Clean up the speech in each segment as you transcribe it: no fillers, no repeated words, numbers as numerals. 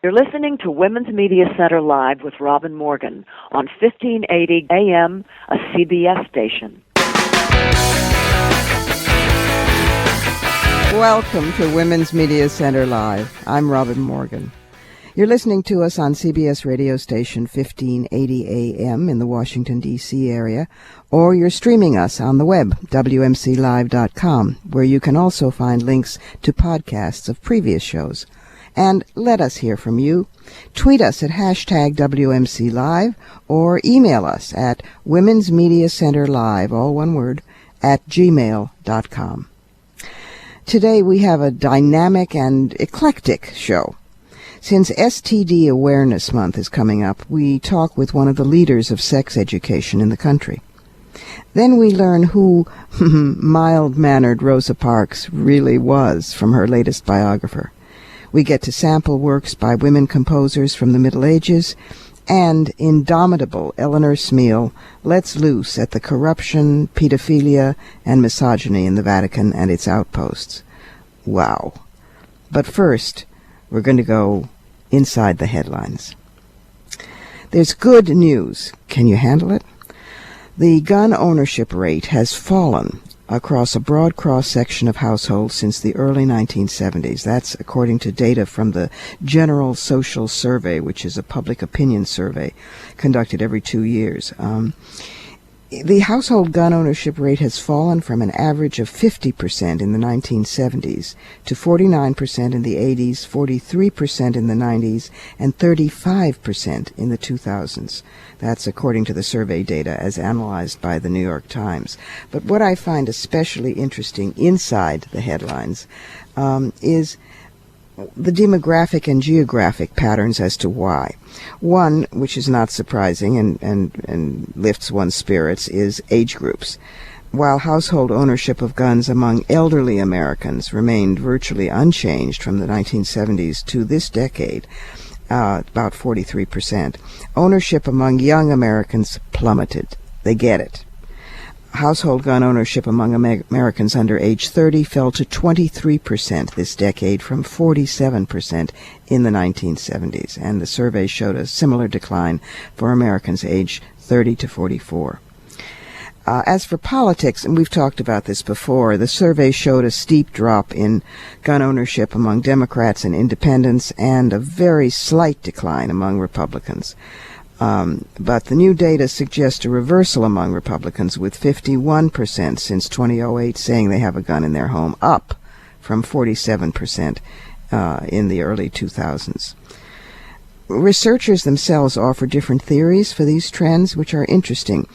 You're listening to Women's Media Center Live with Robin Morgan on 1580 AM, a CBS station. Welcome to Women's Media Center Live. I'm Robin Morgan. You're listening to us on CBS radio station 1580 AM in the Washington, D.C. area, or you're streaming us on the web, WMCLive.com, where you can also find links to podcasts of previous shows. And let us hear from you. Tweet us at hashtag WMC Live or email us at Women's Media Center Live, all one word, at gmail.com. Today we have a dynamic and eclectic show. Since STD Awareness Month is coming up, we talk with one of the leaders of sex education in the country. Then we learn who mild-mannered Rosa Parks really was from her latest biographer. We get to sample works by women composers from the Middle Ages, and indomitable Eleanor Smeal lets loose at the corruption, pedophilia, and misogyny in the Vatican and its outposts. Wow. But first, we're going to go inside the headlines. There's good news. Can you handle it? The gun ownership rate has fallen across a broad cross-section of households since the early 1970s. That's according to data from the General Social Survey, which is a public opinion survey conducted every 2 years. The household gun ownership rate has fallen from an average of 50% in the 1970s to 49% in the 80s, 43% in the 90s, and 35% in the 2000s. That's according to the survey data as analyzed by the New York Times. But what I find especially interesting inside the headlines is the demographic and geographic patterns as to why. One, which is not surprising and lifts one's spirits, is age groups. While household ownership of guns among elderly Americans remained virtually unchanged from the 1970s to this decade, about 43%, ownership among young Americans plummeted. They get it. Household gun ownership among Americans under age 30 fell to 23% this decade from 47% in the 1970s, and the survey showed a similar decline for Americans aged 30 to 44. As for politics, and we've talked about this before, the survey showed a steep drop in gun ownership among Democrats and independents and a very slight decline among Republicans. But the new data suggests a reversal among Republicans, with 51% since 2008 saying they have a gun in their home, up from 47% in the early 2000s. Researchers themselves offer different theories for these trends, which are interesting.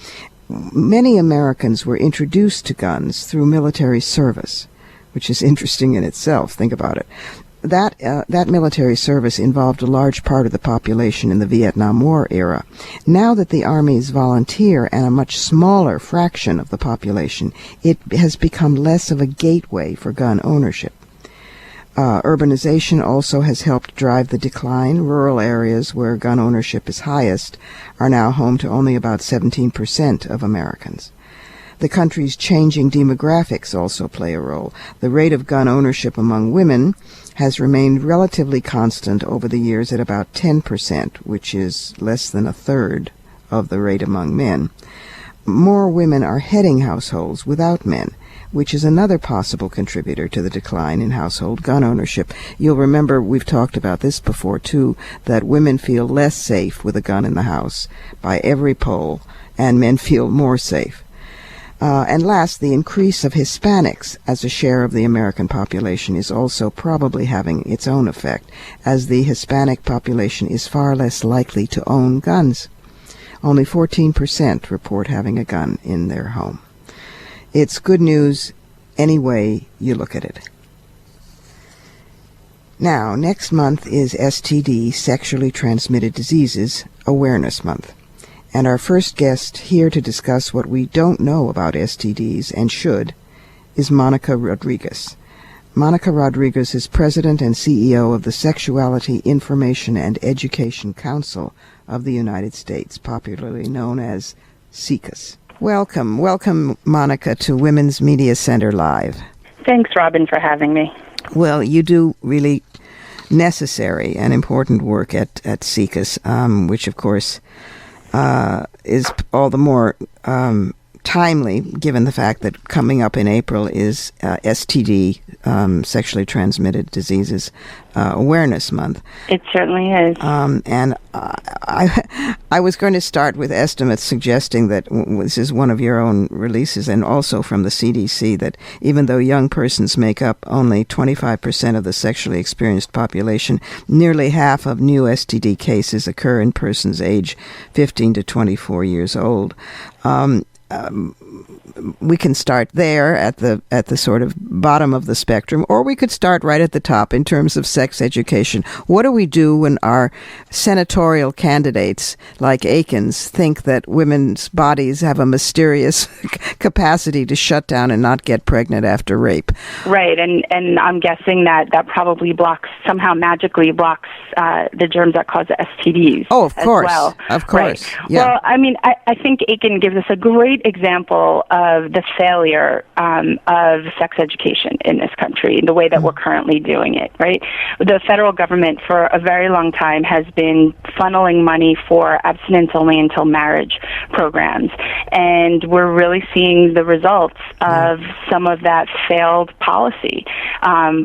Many Americans were introduced to guns through military service, which is interesting in itself. Think about it. That military service involved a large part of the population in the Vietnam War era. Now that the Army is volunteer and a much smaller fraction of the population, it has become less of a gateway for gun ownership. Urbanization also has helped drive the decline. Rural areas where gun ownership is highest are now home to only about 17% of Americans. The country's changing demographics also play a role. The rate of gun ownership among women has remained relatively constant over the years at about 10%, which is less than a third of the rate among men. More women are heading households without men, which is another possible contributor to the decline in household gun ownership. You'll remember we've talked about this before, too, that women feel less safe with a gun in the house by every poll, and men feel more safe. And last, the increase of Hispanics as a share of the American population is also probably having its own effect, as the Hispanic population is far less likely to own guns. Only 14% report having a gun in their home. It's good news any way you look at it. Now, next month is STD, Sexually Transmitted Diseases, Awareness Month. And our first guest here to discuss what we don't know about STDs and should is Monica Rodriguez. Monica Rodriguez is president and CEO of the Sexuality Information and Education Council of the United States, popularly known as SIECUS. Welcome, Monica, to Women's Media Center Live. Thanks, Robin, for having me. Well, you do really necessary and important work at SIECUS, which of course is all the more timely given the fact that coming up in April is STD, Sexually Transmitted Diseases Awareness Month. It certainly is. And I was going to start with estimates suggesting that this is one of your own releases and also from the CDC, that even though young persons make up only 25% of the sexually experienced population, nearly half of new STD cases occur in persons age 15 to 24 years old. We can start there at the sort of bottom of the spectrum, or we could start right at the top in terms of sex education. What do we do when our senatorial candidates, like Aikens, think that women's bodies have a mysterious capacity to shut down and not get pregnant after rape? Right, and I'm guessing that probably somehow magically blocks the germs that cause STDs. Oh, of course. Well. Of course. Right. Yeah. Well, I mean, I think Aiken gives us a great example of the failure of sex education in this country, the way that we're currently doing it, right? The federal government for a very long time has been funneling money for abstinence only until marriage programs, and we're really seeing the results of some of that failed policy,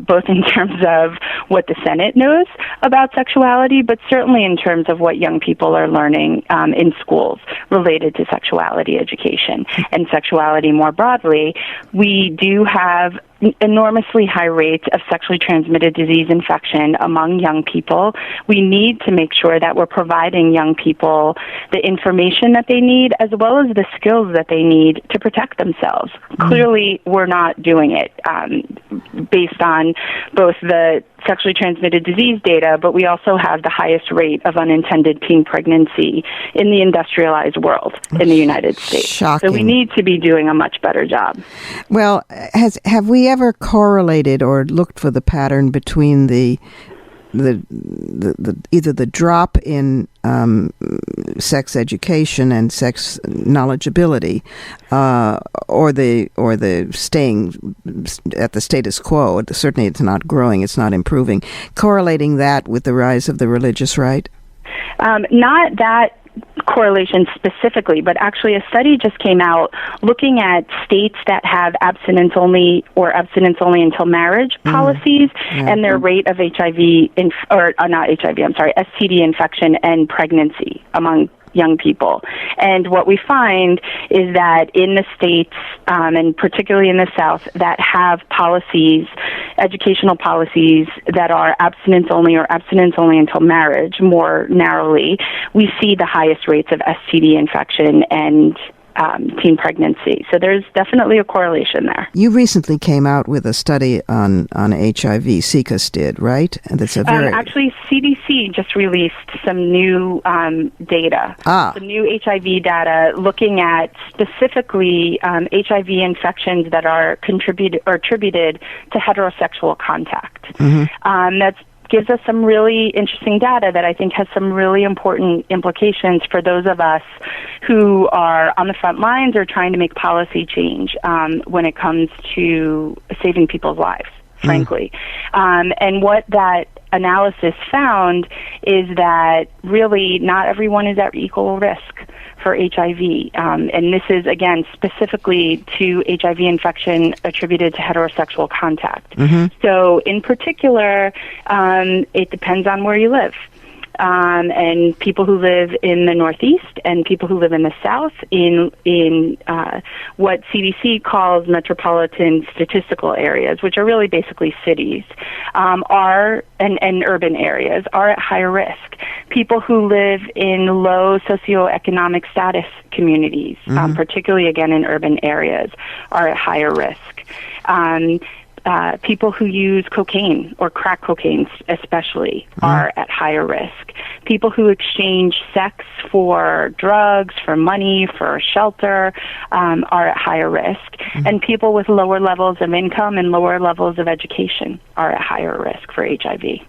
both in terms of what the Senate knows about sexuality, but certainly in terms of what young people are learning in schools related to sexuality education and sexuality more broadly. We do have enormously high rates of sexually transmitted disease infection among young people. We need to make sure that we're providing young people the information that they need as well as the skills that they need to protect themselves. Clearly, we're not doing it based on both the sexually transmitted disease data, but we also have the highest rate of unintended teen pregnancy in the industrialized world in the United States. Shocking. So we need to be doing a much better job. Well, have we ever correlated or looked for the pattern between the either the drop in sex education and sex knowledgeability, or the staying at the status quo? Certainly, it's not growing; it's not improving. Correlating that with the rise of the religious right? Not that correlation specifically, but actually a study just came out looking at states that have abstinence only or abstinence only until marriage policies and their rate of STD infection and pregnancy among young people. And what we find is that in the states, and particularly in the South, that have policies, educational policies that are abstinence only or abstinence only until marriage more narrowly, we see the highest rates of STD infection and teen pregnancy. So there's definitely a correlation there. You recently came out with a study on HIV. SIECUS did, right? And that's a very actually, CDC just released some new data, some new HIV data, looking at specifically HIV infections that are attributed to heterosexual contact. That's gives us some really interesting data that I think has some really important implications for those of us who are on the front lines or trying to make policy change when it comes to saving people's lives, frankly. And what that analysis found is that really not everyone is at equal risk for HIV. And this is, again, specifically to HIV infection attributed to heterosexual contact. So in particular, it depends on where you live. And people who live in the Northeast and people who live in the South in what CDC calls metropolitan statistical areas, which are really basically cities, are and urban areas are at higher risk. People who live in low socioeconomic status communities, particularly again in urban areas, are at higher risk. People who use cocaine or crack cocaine especially are at higher risk. People who exchange sex for drugs, for money, for shelter are at higher risk. And people with lower levels of income and lower levels of education are at higher risk for HIV.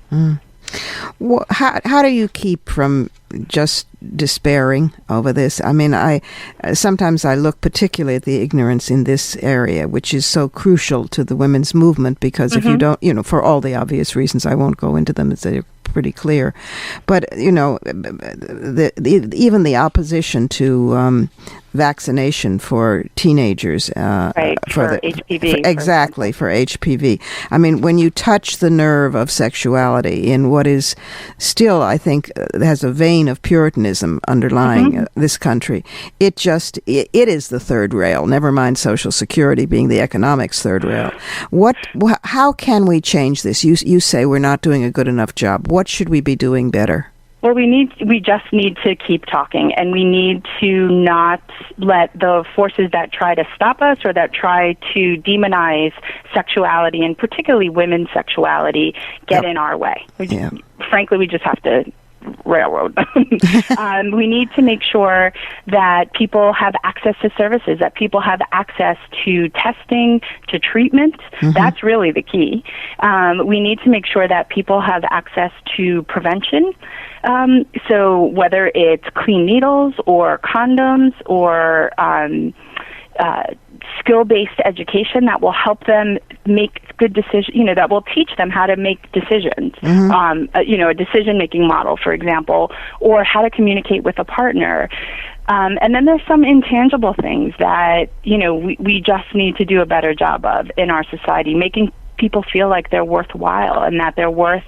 Well, how do you keep from just despairing over this? I mean, sometimes I look particularly at the ignorance in this area, which is so crucial to the women's movement, because if you don't, for all the obvious reasons, I won't go into them, they're pretty clear. But, even the opposition to vaccination for teenagers. For HPV. For HPV. I mean, when you touch the nerve of sexuality in what is still, I think, has a vein of Puritanism underlying this country, it is the third rail, never mind Social Security being the economics third rail. How can we change this? You say we're not doing a good enough job. What should we be doing better? Well, we just need to keep talking, and we need to not let the forces that try to stop us or that try to demonize sexuality, and particularly women's sexuality, get in our way. Frankly, we just have to railroad. We need to make sure that people have access to services, that people have access to testing, to treatment. That's really the key. We need to make sure that people have access to prevention. So whether it's clean needles or condoms or skill-based education that will help them make good decisions, that will teach them how to make decisions, a decision-making model, for example, or how to communicate with a partner. And then there's some intangible things that, we just need to do a better job of in our society, making people feel like they're worthwhile and that they're worth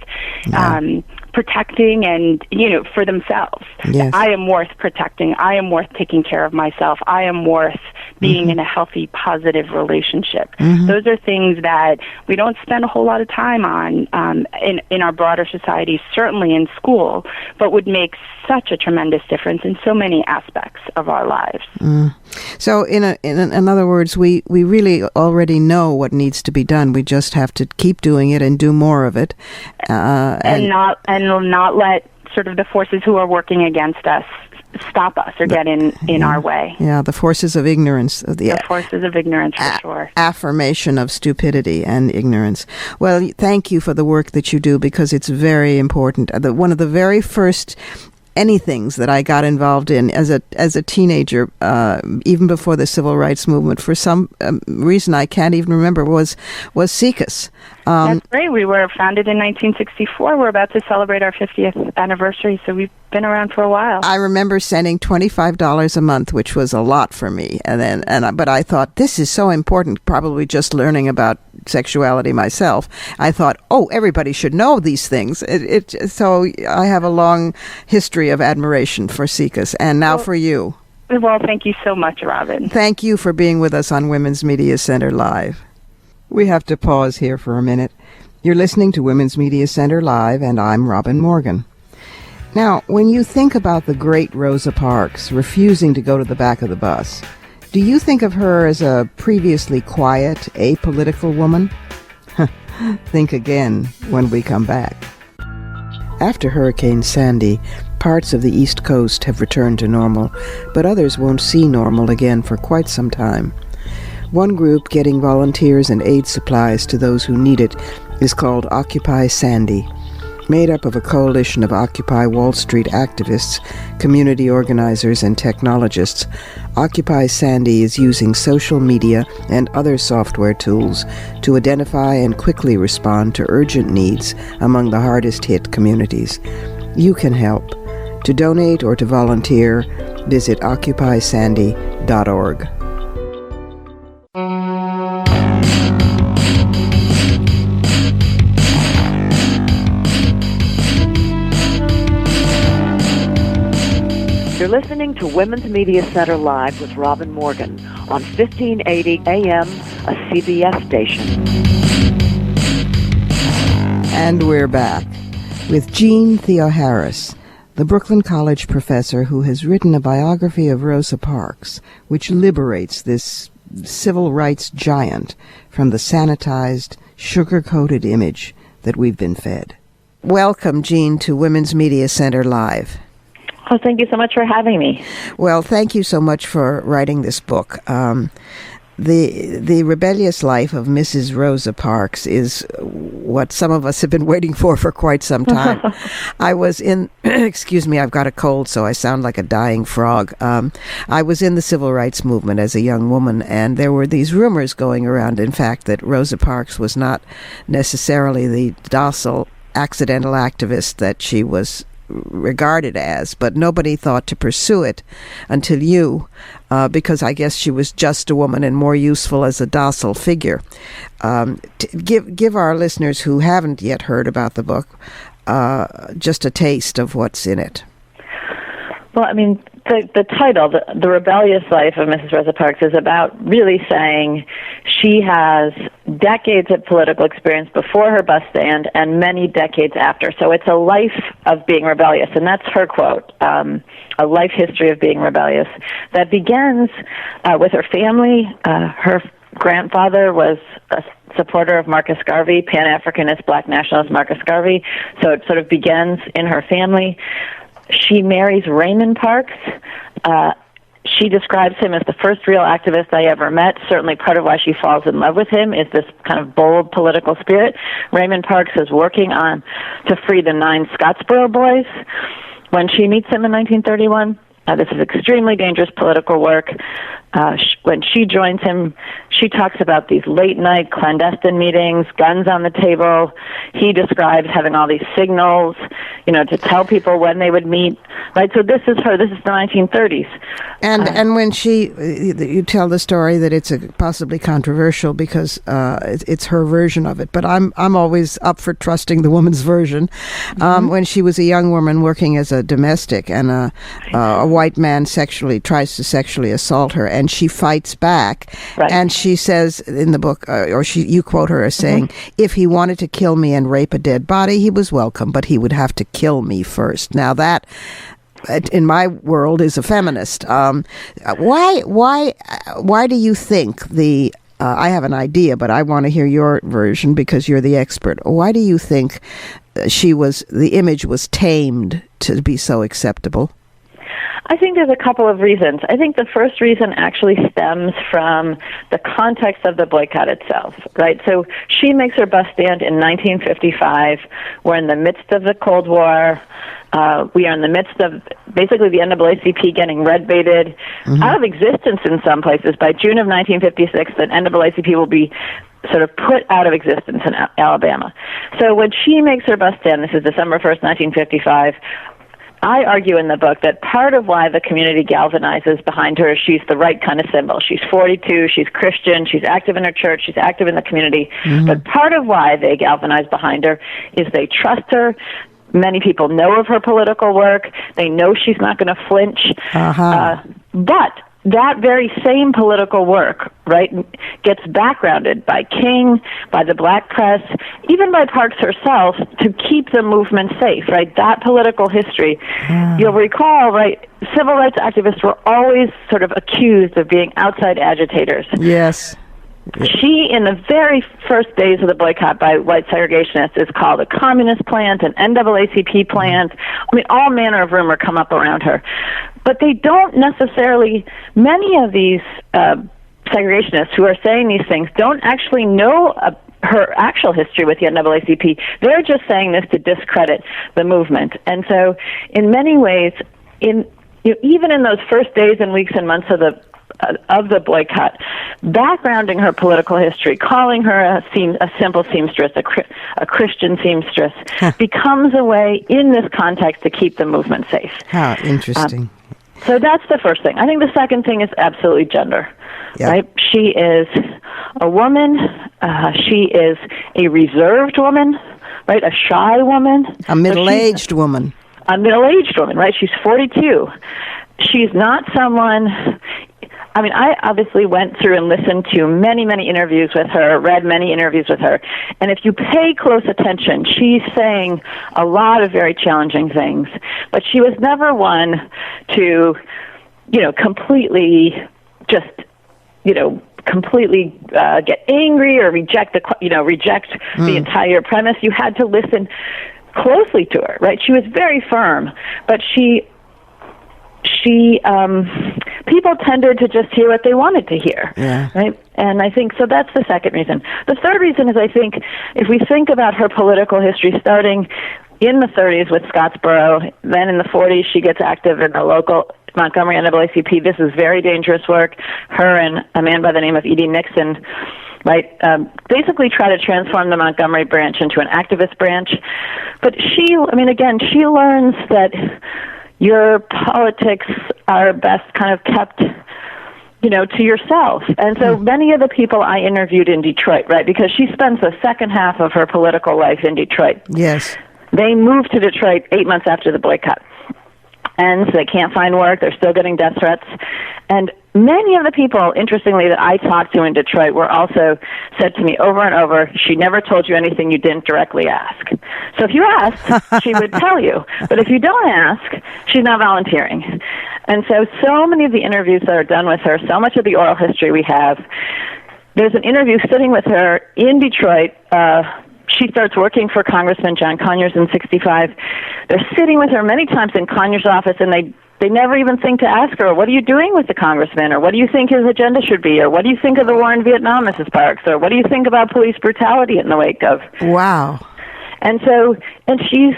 protecting and, for themselves. Yes. I am worth protecting. I am worth taking care of myself. I am worth being in a healthy, positive relationship. Those are things that we don't spend a whole lot of time on in our broader society, certainly in school, but would make such a tremendous difference in so many aspects of our lives. So in other words, we really already know what needs to be done. We just have to keep doing it and do more of it. And not let sort of the forces who are working against us stop us or get in our way. Yeah, the forces of ignorance. The forces of ignorance, for sure. Affirmation of stupidity and ignorance. Well, thank you for the work that you do, because it's very important. One of the very first anythings that I got involved in as a teenager, even before the civil rights movement, for some reason I can't even remember, was SIECUS. That's great. We were founded in 1964. We're about to celebrate our 50th anniversary, so we've been around for a while. I remember sending $25 a month, which was a lot for me, but I thought, this is so important. Probably just learning about sexuality myself, I thought, everybody should know these things. So I have a long history of admiration for SIECUS, and now for you. Well, thank you so much, Robin. Thank you for being with us on Women's Media Center Live. We have to pause here for a minute. You're listening to Women's Media Center Live, and I'm Robin Morgan. Now, when you think about the great Rosa Parks refusing to go to the back of the bus, do you think of her as a previously quiet, apolitical woman? Think again when we come back. After Hurricane Sandy, parts of the East Coast have returned to normal, but others won't see normal again for quite some time. One group getting volunteers and aid supplies to those who need it is called Occupy Sandy. Made up of a coalition of Occupy Wall Street activists, community organizers, and technologists, Occupy Sandy is using social media and other software tools to identify and quickly respond to urgent needs among the hardest-hit communities. You can help. To donate or to volunteer, visit occupysandy.org. You're listening to Women's Media Center Live with Robin Morgan on 1580 AM, a CBS station. And we're back with Jeanne Theoharis, the Brooklyn College professor who has written a biography of Rosa Parks, which liberates this civil rights giant from the sanitized, sugar-coated image that we've been fed. Welcome, Jeanne, to Women's Media Center Live. Oh, thank you so much for having me. Well, thank you so much for writing this book. The rebellious life of Mrs. Rosa Parks is what some of us have been waiting for quite some time. I was in, excuse me, I've got a cold, so I sound like a dying frog. I was in the civil rights movement as a young woman, and there were these rumors going around, in fact, that Rosa Parks was not necessarily the docile, accidental activist that she was regarded as, but nobody thought to pursue it until you, because I guess she was just a woman and more useful as a docile figure. Give our listeners who haven't yet heard about the book just a taste of what's in it. Well, I mean, the title, The Rebellious Life of Mrs. Rosa Parks, is about really saying she has decades of political experience before her bus stand and many decades after. So it's a life of being rebellious, and that's her quote, a life history of being rebellious that begins with her family. Her grandfather was a supporter of Marcus Garvey, Pan-Africanist black nationalist Marcus Garvey, so it sort of begins in her family. She marries Raymond Parks. She describes him as the first real activist I ever met. Certainly part of why she falls in love with him is this kind of bold political spirit. Raymond Parks is working on to free the 9 Scottsboro boys when she meets him in 1931. This is extremely dangerous political work. When she joins him, she talks about these late-night clandestine meetings, guns on the table. He describes having all these signals, to tell people when they would meet. Right, so this is her. This is the 1930s. And when you tell the story that it's possibly controversial because it's her version of it, but I'm always up for trusting the woman's version. When she was a young woman working as a domestic and a white man tries to sexually assault her, and she fights back, right. And she says in the book, you quote her as saying, if he wanted to kill me and rape a dead body, he was welcome, but he would have to kill me first. Now that, in my world, is a feminist. Why do you think I have an idea, but I want to hear your version because you're the expert. Why do you think the image was tamed to be so acceptable? I think there's a couple of reasons. I think the first reason actually stems from the context of the boycott itself, right? So she makes her bus stand in 1955. We're in the midst of the Cold War. We are in the midst of basically the NAACP getting red-baited out of existence in some places. By June of 1956, the NAACP will be sort of put out of existence in Alabama. So when she makes her bus stand, this is December 1st, 1955, I argue in the book that part of why the community galvanizes behind her is she's the right kind of symbol. She's 42, she's Christian, she's active in her church, she's active in the community. But part of why they galvanize behind her is they trust her. Many people know of her political work. They know she's not going to flinch. But that very same political work, right, gets backgrounded by King, by the black press, even by Parks herself, to keep the movement safe, right? That political history. You'll recall, right, civil rights activists were always sort of accused of being outside agitators. Yes. She, in the very first days of the boycott by white segregationists, is called a communist plant, an NAACP plant. I mean, all manner of rumor come up around her. But they don't necessarily, many of these segregationists who are saying these things don't actually know her actual history with the NAACP. They're just saying this to discredit the movement. And so, in many ways, even in those first days and weeks and months of the boycott, backgrounding her political history, calling her a simple seamstress, a Christian seamstress, becomes a way in this context to keep the movement safe. How interesting. So that's the first thing. I think the second thing is absolutely gender. Yep. Right? She is a woman. She is a reserved woman, right? A shy woman. A middle-aged woman. A middle-aged woman, right? She's 42. She's not someone... I mean, I obviously went through and listened to many, many interviews with her, read many interviews with her, and if you pay close attention, she's saying a lot of very challenging things, but she was never one to, completely just, completely get angry or reject the entire premise. You had to listen closely to her, right? She was very firm, but she people tended to just hear what they wanted to hear, yeah. right? And I think, so that's the second reason. The third reason is, I think, if we think about her political history starting in the 30s with Scottsboro, then in the 40s she gets active in the local Montgomery NAACP. This is very dangerous work. Her and a man by the name of E.D. Nixon, right, basically try to transform the Montgomery branch into an activist branch. But she learns that your politics are best kind of kept, to yourself. And so many of the people I interviewed in Detroit, right, because she spends the second half of her political life in Detroit. Yes. They moved to Detroit 8 months after the boycott. And so they can't find work. They're still getting death threats. And many of the people, interestingly, that I talked to in Detroit were also said to me over and over, she never told you anything you didn't directly ask. So if you asked, she would tell you. But if you don't ask, she's not volunteering. And so many of the interviews that are done with her, so much of the oral history we have, there's an interview sitting with her in Detroit. She starts working for Congressman John Conyers in 1965. They're sitting with her many times in Conyers' office, and they never even think to ask her, what are you doing with the congressman? Or what do you think his agenda should be? Or what do you think of the war in Vietnam, Mrs. Parks? Or what do you think about police brutality in the wake of? Wow. And she's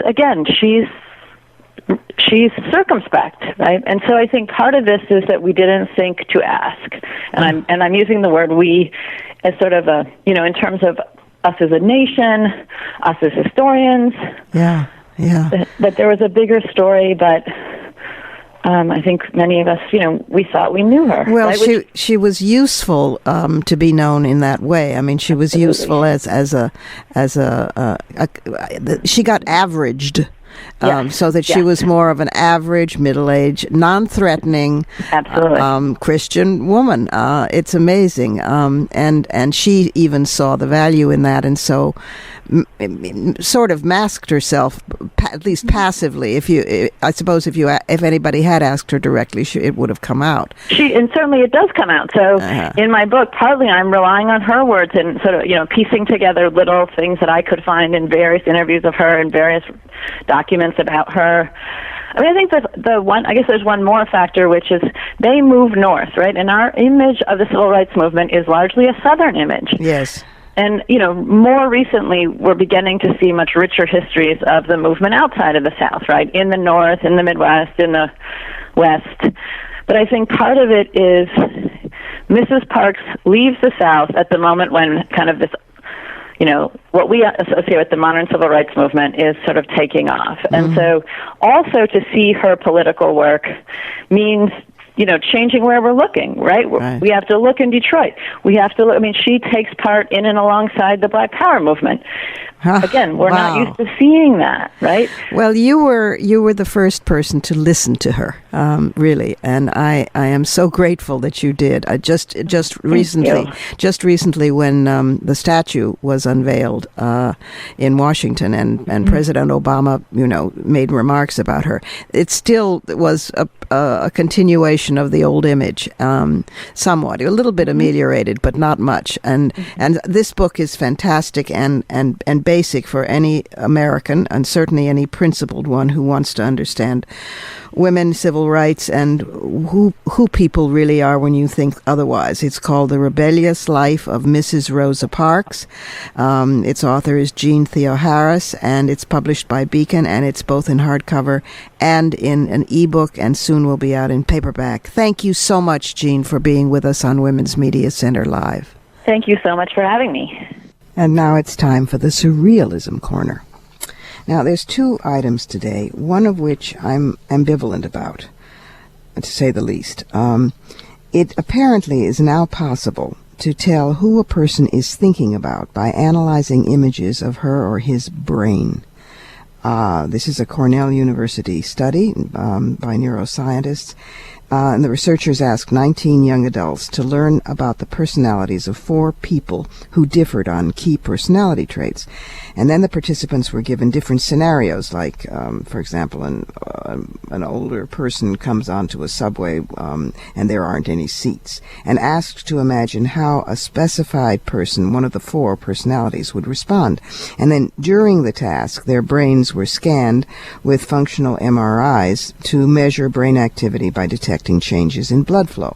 circumspect, right? And so I think part of this is that we didn't think to ask. And I'm using the word we as sort of a, in terms of us as a nation, us as historians. Yeah, yeah. That there was a bigger story, but I think many of us, we thought we knew her. Well, right? she was useful to be known in that way. I mean, she was useful as she got averaged. So that she was more of an average, middle-aged, non-threatening, Christian woman. It's amazing, and she even saw the value in that, and so sort of masked herself, at least passively. I suppose if anybody had asked her directly, it would have come out. And certainly it does come out. So in my book, partly I'm relying on her words and sort of piecing together little things that I could find in various interviews of her and various documents about her. I mean, I think there's one more factor, which is they moved north, right? And our image of the civil rights movement is largely a Southern image. Yes. And, more recently, we're beginning to see much richer histories of the movement outside of the South, right? In the North, in the Midwest, in the West. But I think part of it is Mrs. Parks leaves the South at the moment when kind of this, what we associate with the modern civil rights movement is sort of taking off. Mm-hmm. And so also to see her political work means changing where we're looking, right? We have to look in Detroit. We have to look, she takes part in and alongside the Black Power movement. Again, we're not used to seeing that, right? Well, you were the first person to listen to her, really, and I am so grateful that you did. I just recently when the statue was unveiled in Washington, and President Obama, made remarks about her. It still was a continuation of the old image, somewhat, a little bit ameliorated, but not much. And this book is fantastic and basic for any American, and certainly any principled one who wants to understand women, civil rights, and who people really are when you think otherwise. It's called The Rebellious Life of Mrs. Rosa Parks. Its author is Jeanne Theoharis, and it's published by Beacon, and it's both in hardcover and in an ebook, and soon will be out in paperback. Thank you so much, Jeanne, for being with us on Women's Media Center Live. Thank you so much for having me. And now it's time for the Surrealism Corner. Now, there's two items today, one of which I'm ambivalent about, to say the least. It apparently is now possible to tell who a person is thinking about by analyzing images of her or his brain. This is a Cornell University study by neuroscientists. And the researchers asked 19 young adults to learn about the personalities of 4 people who differed on key personality traits. And then the participants were given different scenarios, like, for example, an older person comes onto a subway and there aren't any seats, and asked to imagine how a specified person, one of the 4 personalities, would respond. And then during the task, their brains were scanned with functional MRIs to measure brain activity by detecting detecting changes in blood flow.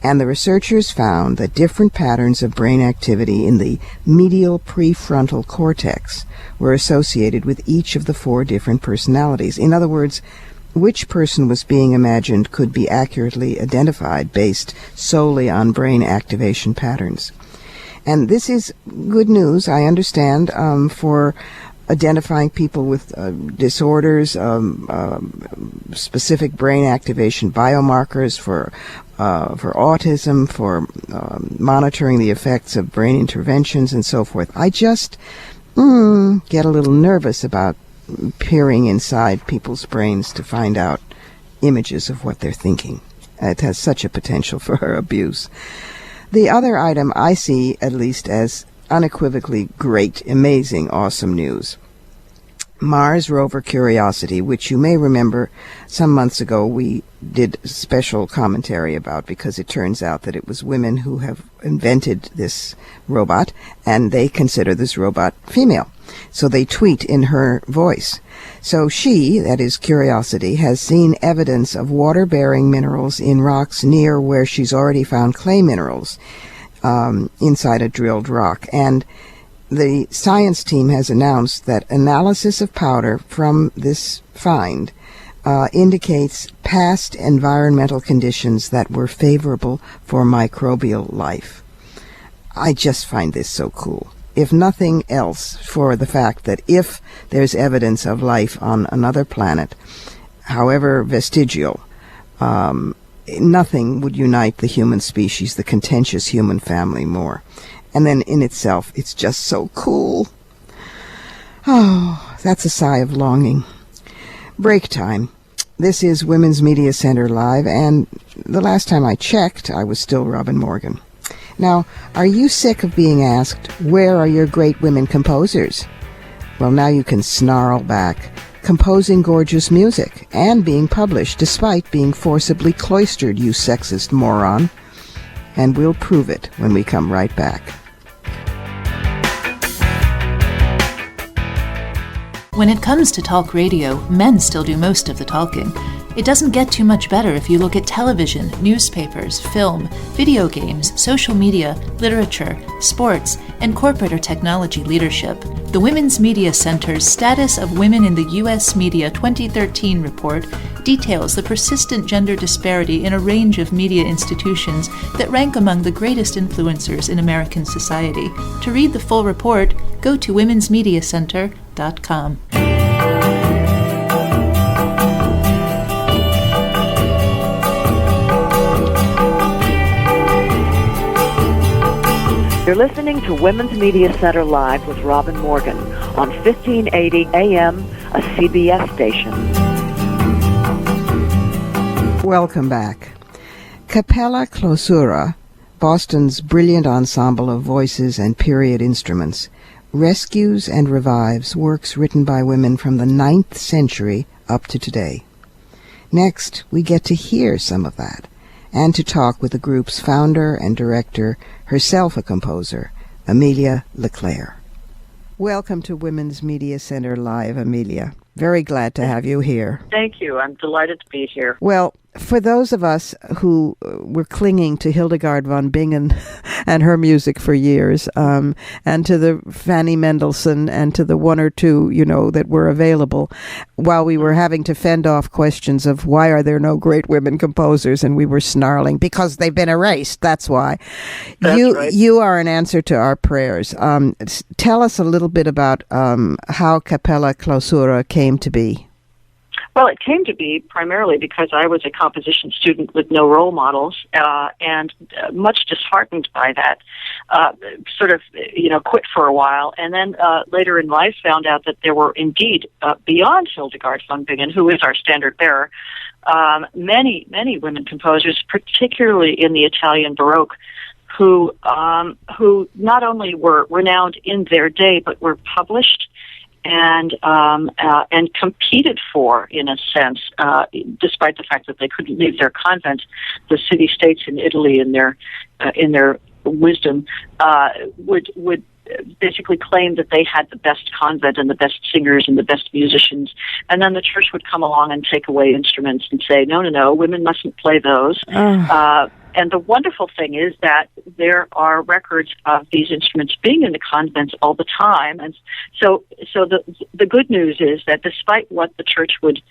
And the researchers found that different patterns of brain activity in the medial prefrontal cortex were associated with each of the 4 different personalities. In other words, which person was being imagined could be accurately identified based solely on brain activation patterns. And this is good news, I understand, for identifying people with disorders, specific brain activation biomarkers for autism, for monitoring the effects of brain interventions and so forth. I just get a little nervous about peering inside people's brains to find out images of what they're thinking. It has such a potential for abuse. The other item I see, at least, as unequivocally great, amazing, awesome news. Mars rover Curiosity, which you may remember some months ago we did special commentary about because it turns out that it was women who have invented this robot, and they consider this robot female. So they tweet in her voice. So she, that is Curiosity, has seen evidence of water-bearing minerals in rocks near where she's already found clay minerals inside a drilled rock. And the science team has announced that analysis of powder from this find indicates past environmental conditions that were favorable for microbial life. I just find this so cool. If nothing else, for the fact that if there's evidence of life on another planet, however vestigial, nothing would unite the human species, the contentious human family, more. And then in itself, it's just so cool. Oh, that's a sigh of longing. Break time. This is Women's Media Center Live, and the last time I checked, I was still Robin Morgan. Now, are you sick of being asked, where are your great women composers? Well, now you can snarl back, composing gorgeous music and being published despite being forcibly cloistered, you sexist moron. And we'll prove it when we come right back. When it comes to talk radio, men still do most of the talking. It doesn't get too much better if you look at television, newspapers, film, video games, social media, literature, sports, and corporate or technology leadership. The Women's Media Center's Status of Women in the U.S. Media 2013 report details the persistent gender disparity in a range of media institutions that rank among the greatest influencers in American society. To read the full report, go to womensmediacenter.com. You're listening to Women's Media Center Live with Robin Morgan on 1580 AM, a CBS station. Welcome back. Cappella Clausura, Boston's brilliant ensemble of voices and period instruments, rescues and revives works written by women from the 9th century up to today. Next, we get to hear some of that, and to talk with the group's founder and director, herself a composer, Amelia LeClair. Welcome to Women's Media Center Live, Amelia. Very glad to have you here. Thank you. I'm delighted to be here. Well, for those of us who were clinging to Hildegard von Bingen and her music for years, and to the Fanny Mendelssohn and to the one or two, that were available, while we were having to fend off questions of why are there no great women composers, and we were snarling, because they've been erased, that's why. Right. You are an answer to our prayers. Tell us a little bit about how Cappella Clausura came to be. Well, it came to be primarily because I was a composition student with no role models, and much disheartened by that, quit for a while, and then later in life found out that there were indeed, beyond Hildegard von Bingen, who is our standard bearer, many women composers, particularly in the Italian Baroque, who not only were renowned in their day, but were published and competed for, in a sense, despite the fact that they couldn't leave their convent. The city-states in Italy, in their wisdom, would basically claimed that they had the best convent and the best singers and the best musicians. And then the church would come along and take away instruments and say, no, women mustn't play those. And the wonderful thing is that there are records of these instruments being in the convents all the time. And so the good news is that despite what the church would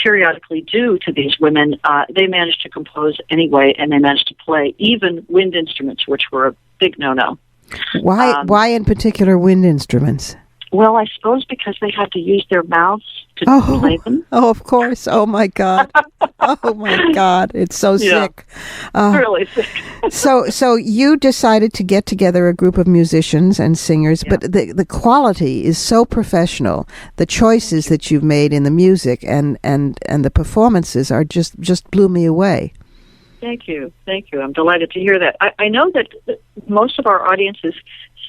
periodically do to these women, they managed to compose anyway, and they managed to play even wind instruments, which were a big no-no. Why in particular wind instruments? Well, I suppose because they had to use their mouths to play them. Oh, of course. Oh, my God. Oh, my God. It's so sick. Really sick. So you decided to get together a group of musicians and singers, but the quality is so professional. The choices that you've made in the music and the performances are just blew me away. Thank you. I'm delighted to hear that. I know that most of our audiences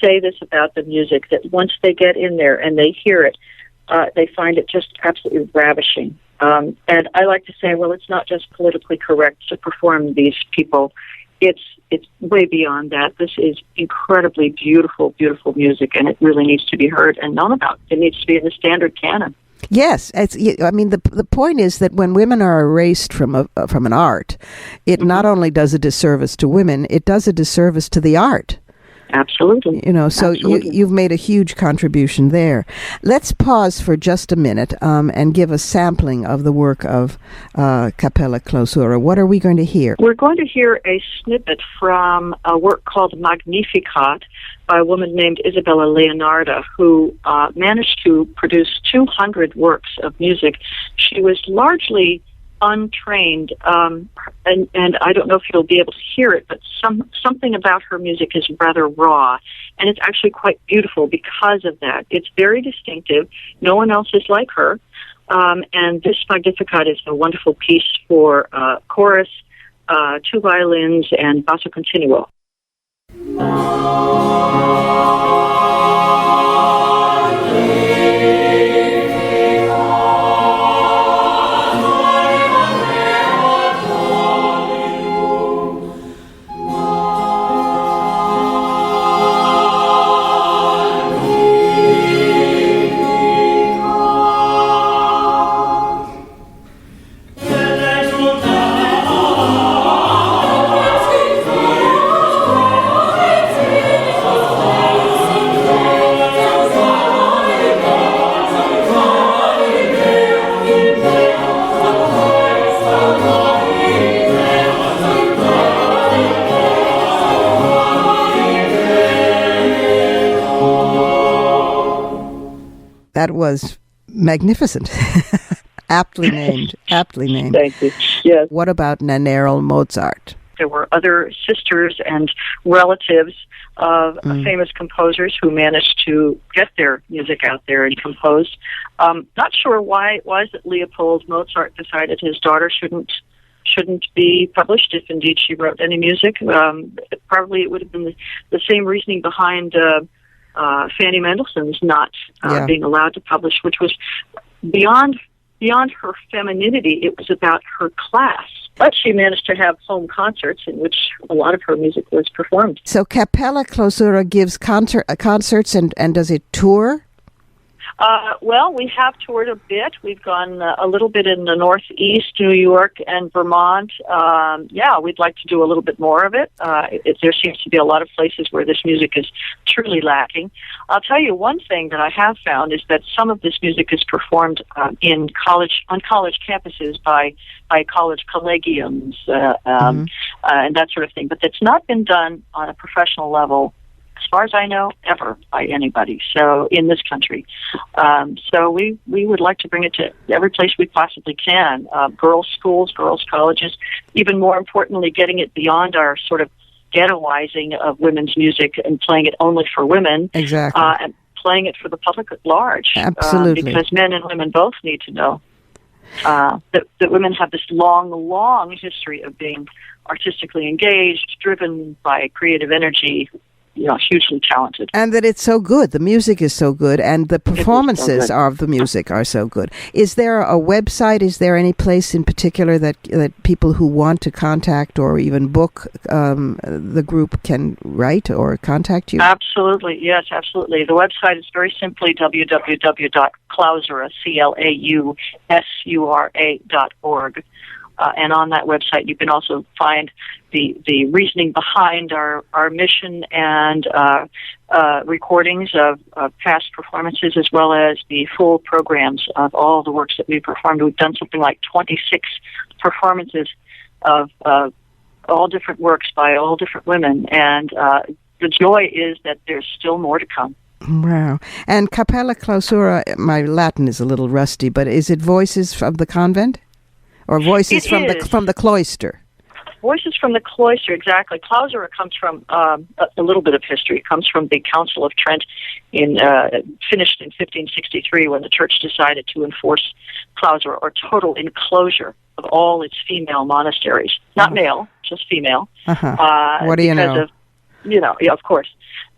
say this about the music, that once they get in there and they hear it, they find it just absolutely ravishing. And I like to say, well, it's not just politically correct to perform these people. It's way beyond that. This is incredibly beautiful, beautiful music, and it really needs to be heard and known about. It needs to be in the standard canon. Yes, the point is that when women are erased from an art, it not only does a disservice to women, it does a disservice to the art. Absolutely. So you've made a huge contribution there. Let's pause for just a minute and give a sampling of the work of Cappella Clausura. What are we going to hear? We're going to hear a snippet from a work called Magnificat by a woman named Isabella Leonarda, who managed to produce 200 works of music. She was largely untrained, and I don't know if you'll be able to hear it, but something about her music is rather raw, and it's actually quite beautiful because of that. It's very distinctive. No one else is like her, and this Magnificat is a wonderful piece for chorus, 2 violins, and basso continuo. That was magnificent. Aptly named. Thank you. Yes. What about Nannerl Mozart? There were other sisters and relatives of famous composers who managed to get their music out there and compose. Not sure why it was that Leopold Mozart decided his daughter shouldn't be published if indeed she wrote any music. Probably it would have been the same reasoning behind Fanny Mendelssohn's not being allowed to publish, which was beyond her femininity. It was about her class. But she managed to have home concerts in which a lot of her music was performed. So Cappella Clausura gives concerts and does it tour? Well, we have toured a bit. We've gone a little bit in the Northeast, New York, and Vermont. We'd like to do a little bit more of it. There seems to be a lot of places where this music is truly lacking. I'll tell you one thing that I have found is that some of this music is performed on college campuses by college collegiums and that sort of thing. But that's not been done on a professional level, as far as I know, ever by anybody. So in this country, so we would like to bring it to every place we possibly can. Girls' schools, girls' colleges. Even more importantly, getting it beyond our sort of ghettoizing of women's music and playing it only for women. Exactly. And playing it for the public at large. Absolutely. Because men and women both need to know that women have this long history of being artistically engaged, driven by creative energy, hugely talented. And that it's so good. The music is so good, and the performances of the music are so good. Is there a website? Is there any place in particular that people who want to contact or even book the group can write or contact you? Absolutely. Yes, absolutely. The website is very simply www.clausura, CLAUSURA.org. And on that website, you can also find the reasoning behind our mission and recordings of past performances, as well as the full programs of all the works that we've performed. We've done something like 26 performances of all different works by all different women, and the joy is that there's still more to come. Wow. And Cappella Clausura, my Latin is a little rusty, but is it voices from the convent? Or voices from the cloister? Voices from the cloister, exactly. Clausura comes from a little bit of history. It comes from the Council of Trent, finished in 1563, when the church decided to enforce clausura, or total enclosure of all its female monasteries. Not male, just female. What do you know? Of course,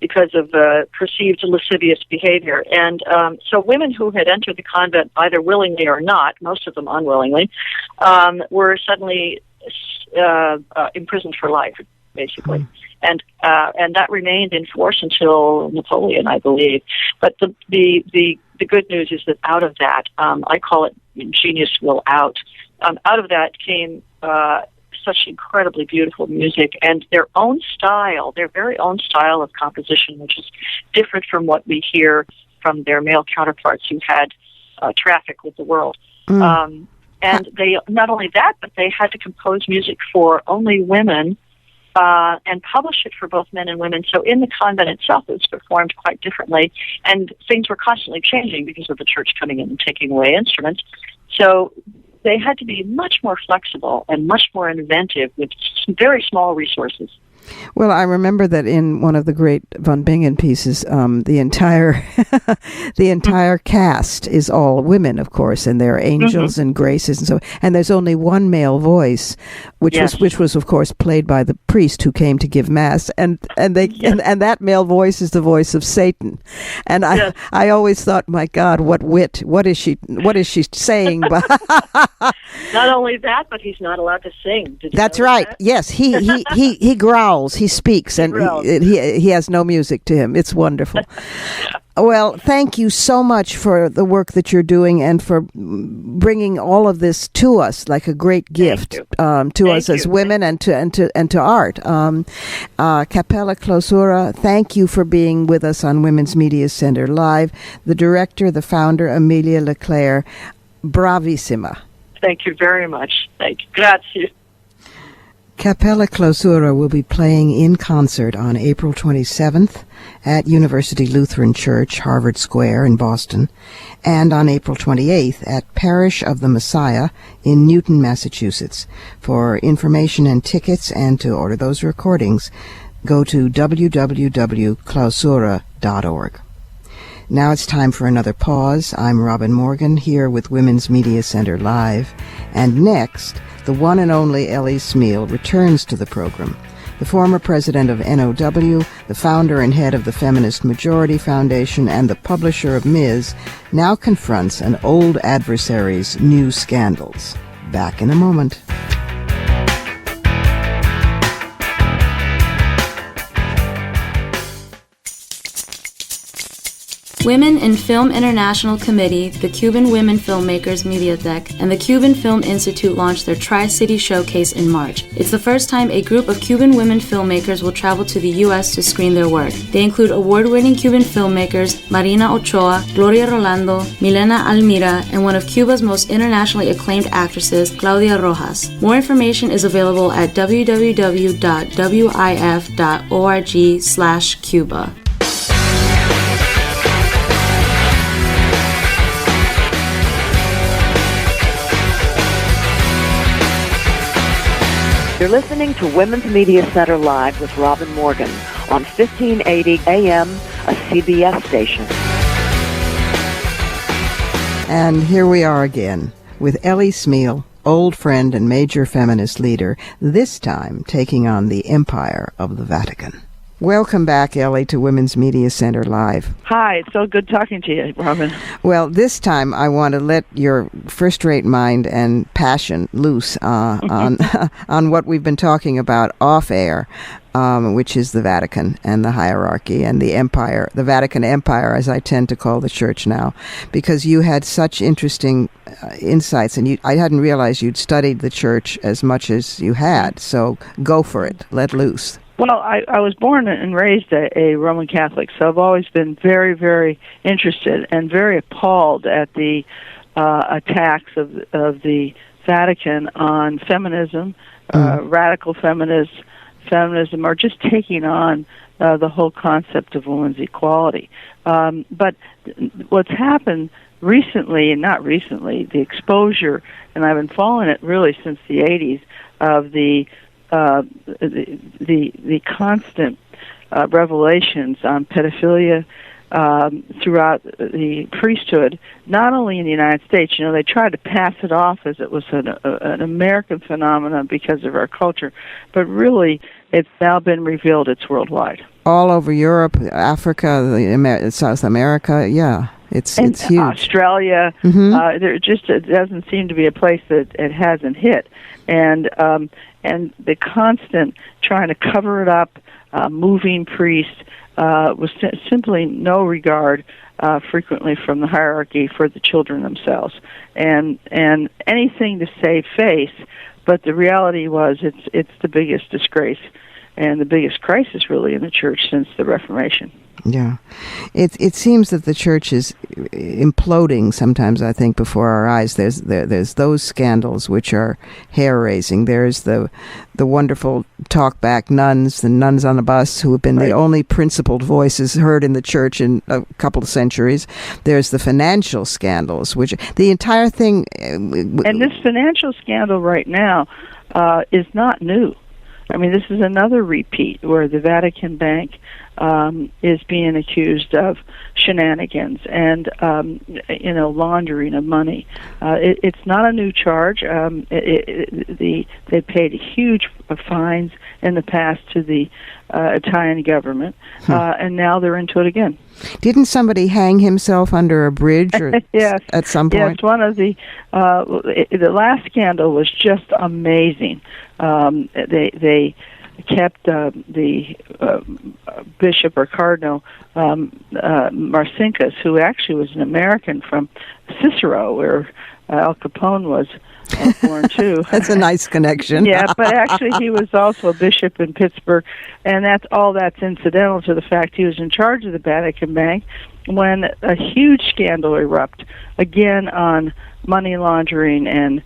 because of perceived lascivious behavior. And so women who had entered the convent, either willingly or not, most of them unwillingly, were suddenly imprisoned for life, basically. And that remained in force until Napoleon, I believe. But the good news is that out of that, I call it genius will out. Out of that came such incredibly beautiful music and their own style, their very own style of composition, which is different from what we hear from their male counterparts who had traffic with the world. And they, not only that, but they had to compose music for only women and publish it for both men and women. So in the convent itself, it was performed quite differently, and things were constantly changing because of the church coming in and taking away instruments. So they had to be much more flexible and much more inventive with very small resources. Well, I remember that in one of the great von Bingen pieces, the entire cast is all women, of course, and they're angels and graces and so. And there's only one male voice, which was of course played by the priest who came to give mass, and that male voice is the voice of Satan. And I always thought, my God, what wit! What is she saying? Not only that, but he's not allowed to sing. That's right. That? Yes, he growls. He speaks, and he has no music to him. It's wonderful. Well, thank you so much for the work that you're doing and for bringing all of this to us like a great gift to us as women and to art. Cappella Clausura, thank you for being with us on Women's Media Center Live. The director, the founder, Amelia LeClair, bravissima. Thank you very much. Thank you. Grazie. Cappella Clausura will be playing in concert on April 27th at University Lutheran Church, Harvard Square in Boston, and on April 28th at Parish of the Messiah in Newton, Massachusetts. For information and tickets and to order those recordings, go to www.clausura.org. Now it's time for another pause. I'm Robin Morgan here with Women's Media Center Live, and next, the one and only Ellie Smeal returns to the program. The former president of NOW, the founder and head of the Feminist Majority Foundation, and the publisher of Ms., now confronts an old adversary's new scandals. Back in a moment. Women in Film International Committee, the Cuban Women Filmmakers Mediathek, and the Cuban Film Institute launched their Tri-City Showcase in March. It's the first time a group of Cuban women filmmakers will travel to the U.S. to screen their work. They include award-winning Cuban filmmakers Marina Ochoa, Gloria Rolando, Milena Almira, and one of Cuba's most internationally acclaimed actresses, Claudia Rojas. More information is available at www.wif.org/Cuba. You're listening to Women's Media Center Live with Robin Morgan on 1580 AM, a CBS station. And here we are again with Ellie Smeal, old friend and major feminist leader, this time taking on the empire of the Vatican. Welcome back, Ellie, to Women's Media Center Live. Hi, it's so good talking to you, Robin. Well, this time I want to let your first-rate mind and passion loose on what we've been talking about off-air, which is the Vatican and the hierarchy and the empire, the Vatican Empire, as I tend to call the church now, because you had such interesting insights, and I hadn't realized you'd studied the church as much as you had, so go for it. Let loose. Well, I was born and raised a Roman Catholic, so I've always been very, very interested and very appalled at the attacks of the Vatican on feminism, radical feminism, or just taking on the whole concept of women's equality. But what's happened recently, and not recently, the exposure, and I've been following it really since the 80s, of the constant revelations on pedophilia throughout the priesthood, not only in the United States. They tried to pass it off as it was an American phenomenon because of our culture, but really it's now been revealed it's worldwide. All over Europe, Africa, South America, yeah. It's huge. Australia, there just it doesn't seem to be a place that it hasn't hit, and the constant trying to cover it up, moving priests, was simply no regard, frequently from the hierarchy for the children themselves, and anything to save face. But the reality was, it's the biggest disgrace and the biggest crisis really in the church since the Reformation. Yeah. It seems that the church is imploding sometimes, I think, before our eyes. There's those scandals which are hair-raising. There's the wonderful talk-back nuns, the nuns on the bus, who have been the only principled voices heard in the church in a couple of centuries. There's the financial scandals, which the entire thing... and this financial scandal right now is not new. I mean, this is another repeat where the Vatican Bank is being accused of shenanigans and, laundering of money. It's not a new charge. They paid huge fines in the past to the Italian government, and now they're into it again. Didn't somebody hang himself under a bridge yes. At some point? Yes, one of the last scandal was just amazing. They kept the bishop or cardinal Marcinkus, who actually was an American from Cicero, where Al Capone was born too. That's a nice connection. Yeah, but actually he was also a bishop in Pittsburgh, and that's incidental to the fact he was in charge of the Vatican Bank when a huge scandal erupted again on money laundering and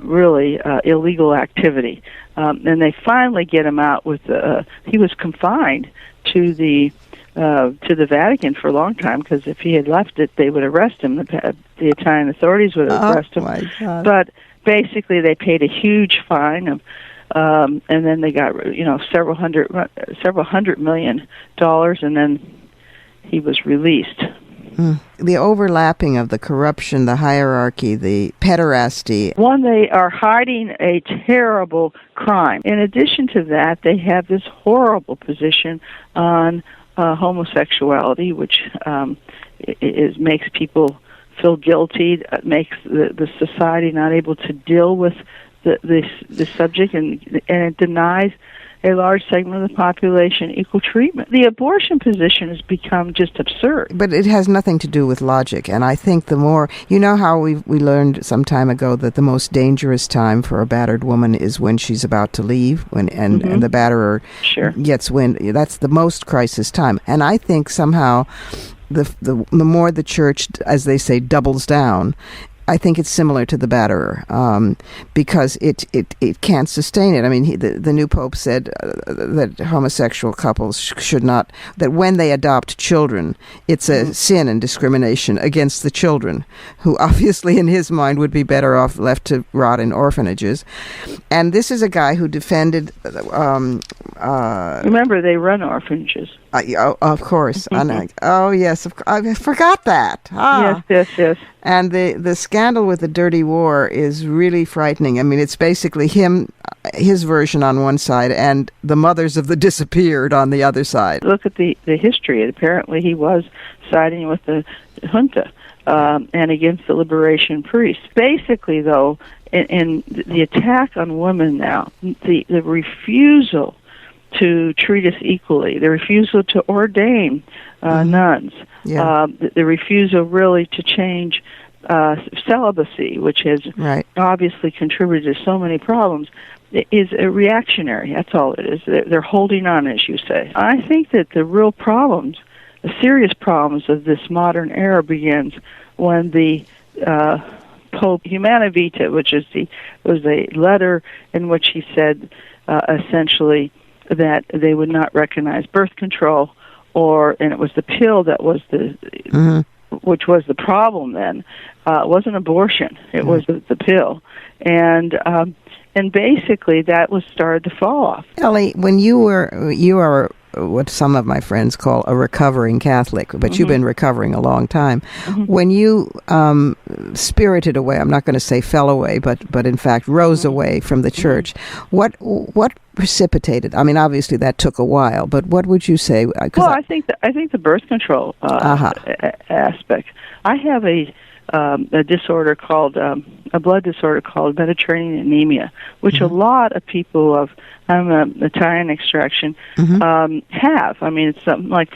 really illegal activity. And they finally get him out with he was confined to the Vatican for a long time, because if he had left it, they would arrest him. The Italian authorities would arrest him. My God. But basically, they paid a huge fine, and then they got several $100 million, and then he was released. The overlapping of the corruption, the hierarchy, the pederasty. One, they are hiding a terrible crime. In addition to that, they have this horrible position on homosexuality, which makes people feel guilty, makes the society not able to deal with the subject, and it denies a large segment of the population equal treatment. The abortion position has become just absurd. But it has nothing to do with logic, and I think the more... You know how we learned some time ago that the most dangerous time for a battered woman is when she's about to leave, and the batterer gets wind. That's the most crisis time. And I think somehow the more the church, as they say, doubles down, I think it's similar to the batterer, because it can't sustain it. I mean, the new pope said that homosexual couples should not, that when they adopt children, it's a sin and discrimination against the children, who obviously in his mind would be better off left to rot in orphanages. And this is a guy who defended... Remember, they run orphanages. Of course. Oh, yes. I forgot that. Yes. And the scandal with the dirty war is really frightening. I mean, it's basically him his version on one side and the mothers of the disappeared on the other side. Look at the history. Apparently he was siding with the junta and against the liberation priests. Basically, though, in the attack on women now, the refusal to treat us equally, the refusal to ordain nuns, the refusal really to change celibacy, which has obviously contributed to so many problems, is a reactionary. That's all it is. They're holding on, as you say. I think that the real problems, the serious problems of this modern era begins when the Pope Humana Vitae, which was a letter in which he said essentially that they would not recognize birth control, and it was the pill that was which was the problem then. It wasn't abortion; it was the pill, and basically that was started to fall off. Ellie, when you are what some of my friends call a recovering Catholic, but you've been recovering a long time. When you spirited away, I'm not going to say fell away, but in fact rose away from the church, what precipitated? I mean, obviously that took a while, but what would you say? Well, I think the birth control aspect. I have a disorder called a blood disorder called Mediterranean anemia, which a lot of people of Italian extraction have. I mean, it's something like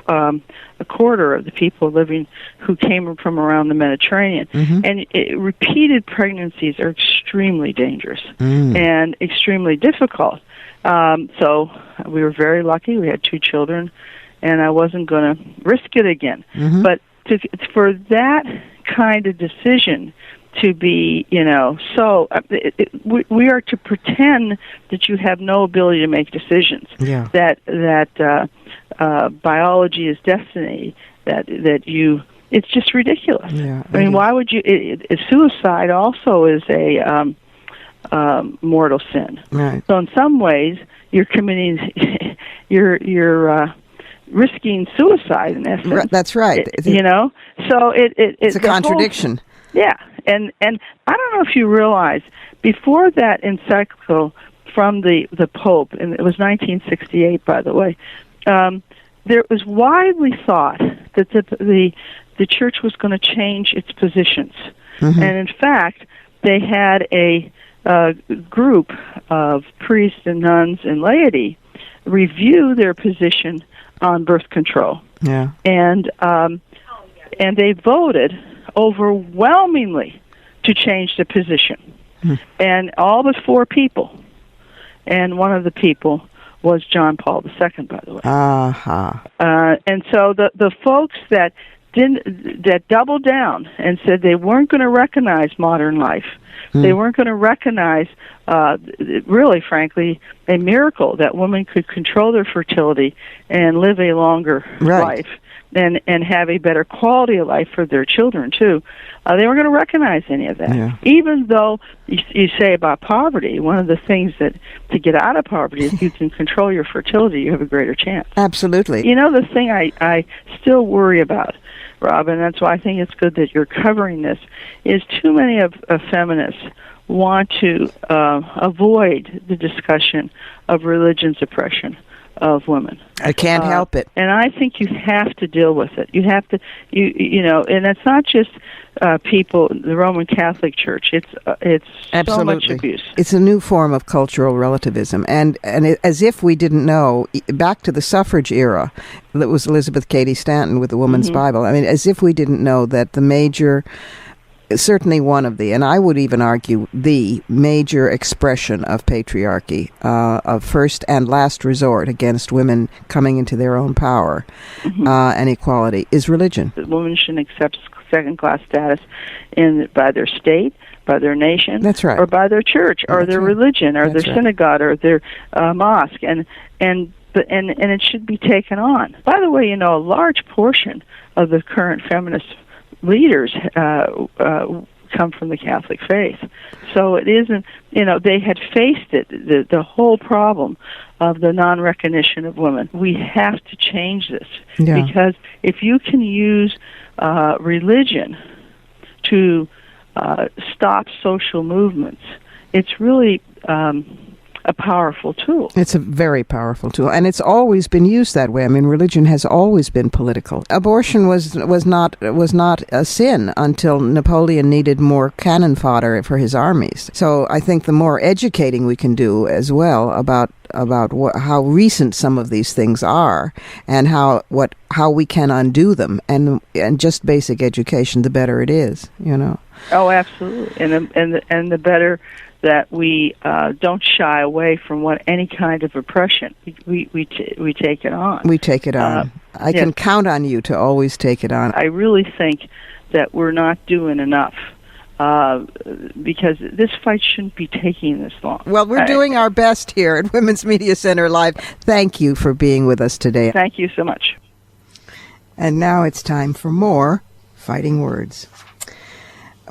a quarter of the people living who came from around the Mediterranean. And repeated pregnancies are extremely dangerous and extremely difficult. So we were very lucky. We had 2 children, and I wasn't going to risk it again. But for that kind of decision to be, so we are to pretend that you have no ability to make decisions. That biology is destiny. That you. It's just ridiculous. I mean, why would you? Suicide also is a mortal sin. So in some ways, you're committing. You're risking suicide in essence. That's right. So it's a contradiction. And I don't know if you realize, before that encyclical from the Pope, and it was 1968, by the way, there was widely thought that the church was going to change its positions. And in fact, they had a group of priests and nuns and laity review their position on birth control. And they voted overwhelmingly to change the position. And all but 4 people. And one of the people was John Paul II, by the way. And so the folks that doubled down and said they weren't going to recognize modern life, they weren't going to recognize, really, frankly, a miracle that women could control their fertility and live a longer life and have a better quality of life for their children, too. They weren't going to recognize any of that. Even though you say about poverty, one of the things that to get out of poverty, if you can control your fertility, you have a greater chance. Absolutely. The thing I still worry about, Rob, and that's why I think it's good that you're covering this, is too many of feminists want to avoid the discussion of religion's oppression of women. I can't help it. And I think you have to deal with it. You have to, and it's not just people, the Roman Catholic Church. It's so much abuse. It's a new form of cultural relativism. And as if we didn't know, back to the suffrage era, that was Elizabeth Cady Stanton with the Woman's Bible. I mean, as if we didn't know that the major, certainly one of and I would even argue the major expression of patriarchy, of first and last resort against women coming into their own power and equality, is religion. Women shouldn't accept second-class status by their state, by their nation, that's right, or by their church, or their religion, or their synagogue, or their mosque, and it should be taken on. By the way, a large portion of the current feminist leaders come from the Catholic faith. So it isn't, they had faced it, the whole problem of the non-recognition of women. We have to change this because if you can use religion to stop social movements it's really a powerful tool. It's a very powerful tool, and it's always been used that way. I mean, religion has always been political. Abortion was not a sin until Napoleon needed more cannon fodder for his armies. So I think the more educating we can do as well about how recent some of these things are, and how we can undo them, and just basic education, the better it is. Oh, absolutely, and the better that we don't shy away from any kind of oppression. We take it on. We take it on. I can count on you to always take it on. I really think that we're not doing enough, because this fight shouldn't be taking this long. Well, we're doing our best here at Women's Media Center Live. Thank you for being with us today. Thank you so much. And now it's time for more Fighting Words.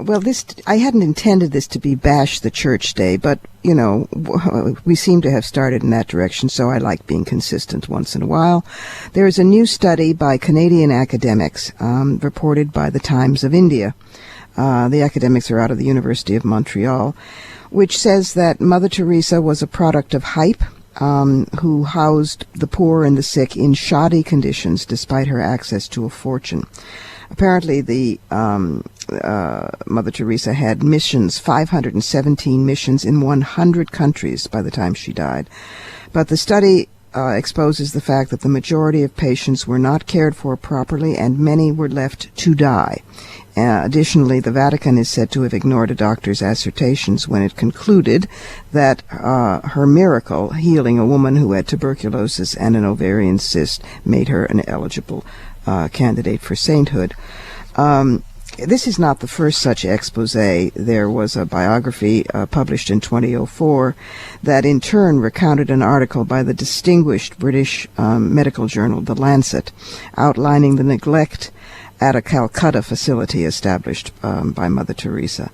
Well, I hadn't intended this to be Bash the Church Day, but, we seem to have started in that direction, so I like being consistent once in a while. There is a new study by Canadian academics, reported by the Times of India. The academics are out of the University of Montreal, which says that Mother Theresa was a product of hype, who housed the poor and the sick in shoddy conditions despite her access to a fortune. Apparently, the Mother Teresa had missions, 517 missions in 100 countries by the time she died. But the study exposes the fact that the majority of patients were not cared for properly, and many were left to die. Additionally, the Vatican is said to have ignored a doctor's assertions when it concluded that her miracle, healing a woman who had tuberculosis and an ovarian cyst, made her an eligible candidate for sainthood. This is not the first such expose. There was a biography published in 2004 that in turn recounted an article by the distinguished British medical journal The Lancet, outlining the neglect at a Calcutta facility established by Mother Teresa.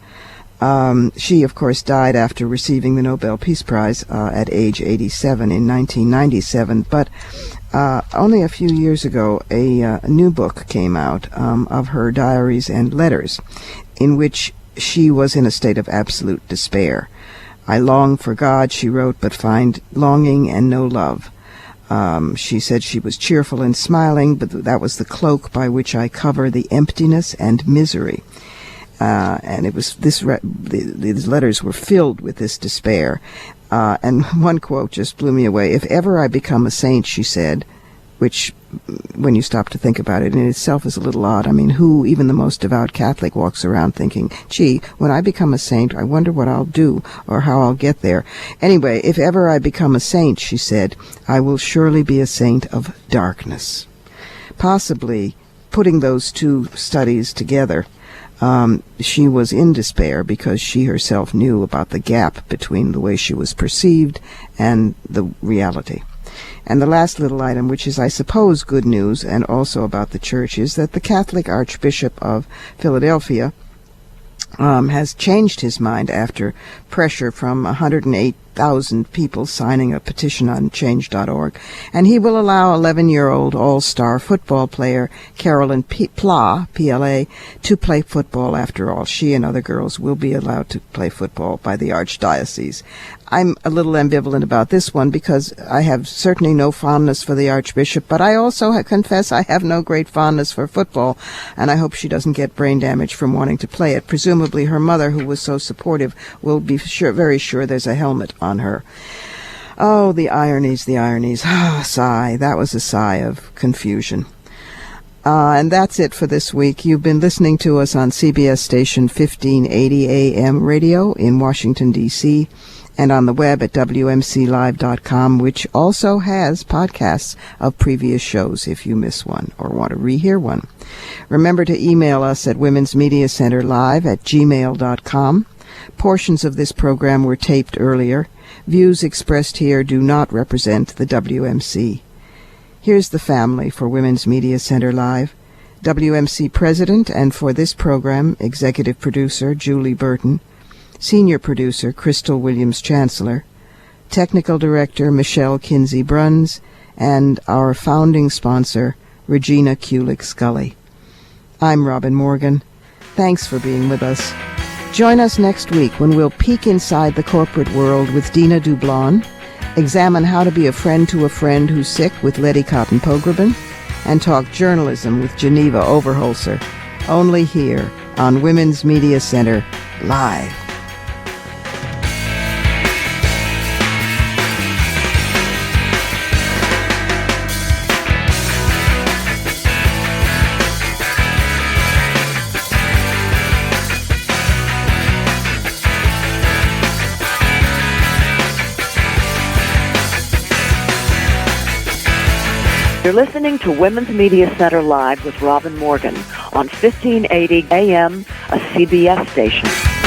She, of course, died after receiving the Nobel Peace Prize at age 87 in 1997, but only a few years ago, a new book came out of her diaries and letters, in which she was in a state of absolute despair. "I long for God," she wrote, "but find longing and no love." She said she was cheerful and smiling, but that was the cloak by which I cover the emptiness and misery. And it was these letters were filled with this despair. And one quote just blew me away. "If ever I become a saint," she said, which, when you stop to think about it, in itself is a little odd. I mean, who, even the most devout Catholic, walks around thinking, gee, when I become a saint, I wonder what I'll do or how I'll get there. Anyway, if ever I become a saint, she said, I will surely be a saint of darkness. Possibly putting those two studies together, she was in despair because she herself knew about the gap between the way she was perceived and the reality. And the last little item, which is, I suppose, good news, and also about the church, is that the Catholic Archbishop of Philadelphia has changed his mind after pressure from 108,000 people signing a petition on change.org, and he will allow 11-year-old all-star football player Carolyn Pla, P-L-A, to play football after all. She and other girls will be allowed to play football by the Archdiocese. I'm a little ambivalent about this one because I have certainly no fondness for the Archbishop, but I also confess I have no great fondness for football, and I hope she doesn't get brain damage from wanting to play it. Presumably her mother, who was so supportive, will be very sure there's a helmet on her. Oh, the ironies, the ironies. Ah, sigh. That was a sigh of confusion. And that's it for this week. You've been listening to us on CBS station 1580 AM radio in Washington, D.C., and on the web at WMClive.com, which also has podcasts of previous shows if you miss one or want to rehear one. Remember to email us at womensmediacenterlive@gmail.com. Portions of this program were taped earlier. Views expressed here do not represent the WMC. Here's the family for Women's Media Center Live. WMC President, and for this program, Executive Producer Julie Burton, Senior Producer Crystal Williams-Chancellor, Technical Director Michelle Kinsey-Bruns, and our founding sponsor, Regina Kulik-Scully. I'm Robin Morgan. Thanks for being with us. Join us next week when we'll peek inside the corporate world with Dina Dublon, examine how to be a friend to a friend who's sick with Letty Cotton Pogrebin, and talk journalism with Geneva Overholser. Only here on Women's Media Center Live. You're listening to Women's Media Center Live with Robin Morgan on 1580 AM, a CBS station.